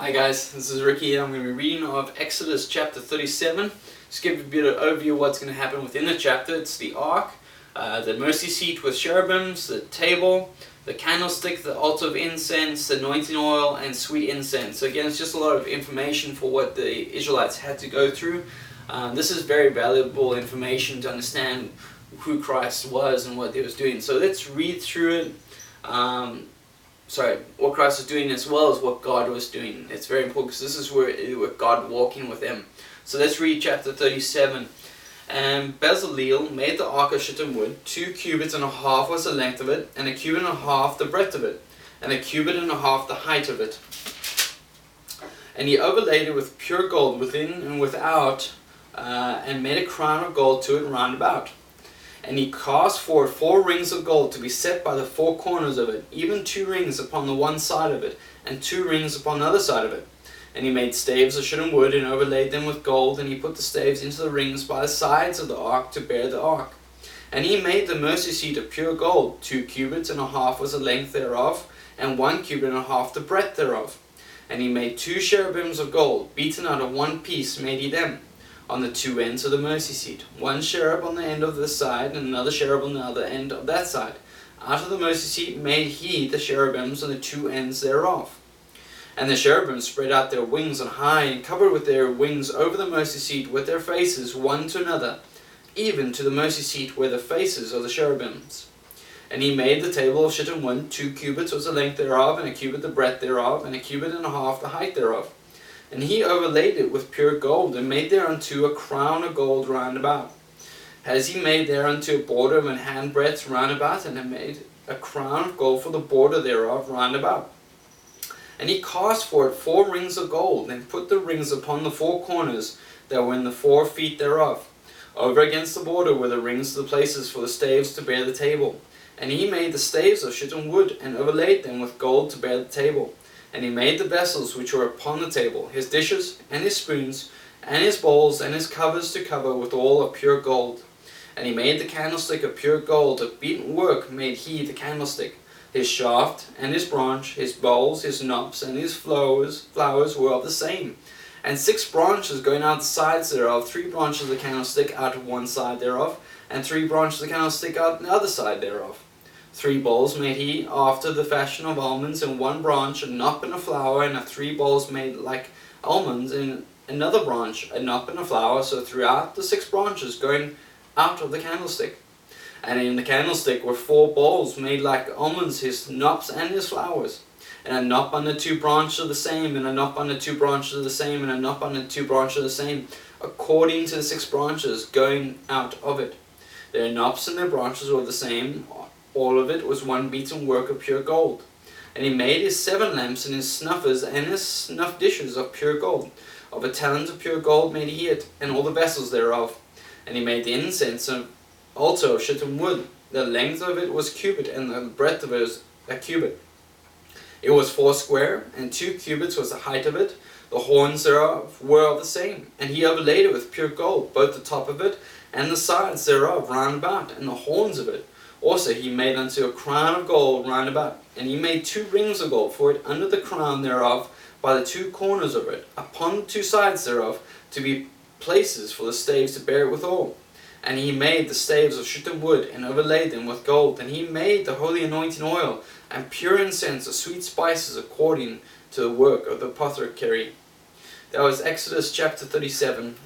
Hi guys, this is Ricky. I'm going to be reading of Exodus chapter 37. Just give a bit of overview of what's going to happen within the chapter. It's the ark, the mercy seat with cherubims, the table, the candlestick, the altar of incense, the anointing oil, and sweet incense. So again, it's just a lot of information for what the Israelites had to go through. This is very valuable information to understand who Christ was and what he was doing. So let's read through it. What Christ was doing as well as what God was doing. It's very important because this is where God walking with them. So let's read chapter 37. And Bezaleel made the ark of shittim wood. 2 cubits and a half was the length of it, and 1.5 cubits the breadth of it, and 1.5 cubits the height of it. And he overlaid it with pure gold within and without, and made a crown of gold to it round about. And he cast forth 4 rings of gold to be set by the 4 corners of it, even 2 rings upon the one side of it, and 2 rings upon the other side of it. And he made staves of shittim wood, and overlaid them with gold, and he put the staves into the rings by the sides of the ark to bear the ark. And he made the mercy seat of pure gold. 2 cubits and a half was the length thereof, and 1.5 cubits the breadth thereof. And he made 2 cherubims of gold, beaten out of one piece made he them, on the 2 ends of the mercy seat, 1 cherub on the end of this side, and another cherub on the other end of that side. Out of the mercy seat made he the cherubims on the 2 ends thereof. And the cherubims spread out their wings on high, and covered with their wings over the mercy seat with their faces one to another, even to the mercy seat were the faces of the cherubims. And he made the table of shittim wood. 2 cubits was the length thereof, and 1 cubit the breadth thereof, and 1.5 cubits the height thereof. And he overlaid it with pure gold, and made thereunto a crown of gold round about. As he made thereunto a border of an handbreadth round about, and he made a crown of gold for the border thereof round about. And he cast for it 4 rings of gold, and put the rings upon the 4 corners that were in the 4 feet thereof. Over against the border were the rings of the places for the staves to bear the table. And he made the staves of shittim wood, and overlaid them with gold to bear the table. And he made the vessels which were upon the table, his dishes, and his spoons, and his bowls, and his covers to cover with all of pure gold. And he made the candlestick of pure gold, of beaten work made he the candlestick. His shaft, and his branch, his bowls, his knops, and his flowers were of the same. And 6 branches going out the sides thereof, 3 branches of the candlestick out of one side thereof, and 3 branches of the candlestick out the other side thereof. 3 bowls made he after the fashion of almonds, and 1 branch, a knop and a flower, and 3 bowls made like almonds, and another branch, a knop and a flower, so throughout the 6 branches going out of the candlestick. And in the candlestick were 4 bowls made like almonds, his knops and his flowers, and a knop on the 2 branches of the same, and a knop on the 2 branches of the same, and a knop on the 2 branches of the same, according to the 6 branches going out of it. Their knops and their branches were the same. All of it was one beaten work of pure gold. And he made his 7 lamps, and his snuffers, and his snuff dishes of pure gold. Of a talent of pure gold made he it, and all the vessels thereof. And he made the incense also of shittim wood. The length of it was 1 cubit, and the breadth of it was 1 cubit. It was 4 square, and 2 cubits was the height of it. The horns thereof were of the same. And he overlaid it with pure gold, both the top of it, and the sides thereof round about, and the horns of it. Also he made unto a crown of gold round about, and he made 2 rings of gold for it under the crown thereof by the 2 corners of it, upon the 2 sides thereof, to be places for the staves to bear it withal. And he made the staves of shittim wood, and overlaid them with gold. And he made the holy anointing oil, and pure incense of sweet spices, according to the work of the apothecary. That was Exodus chapter 37.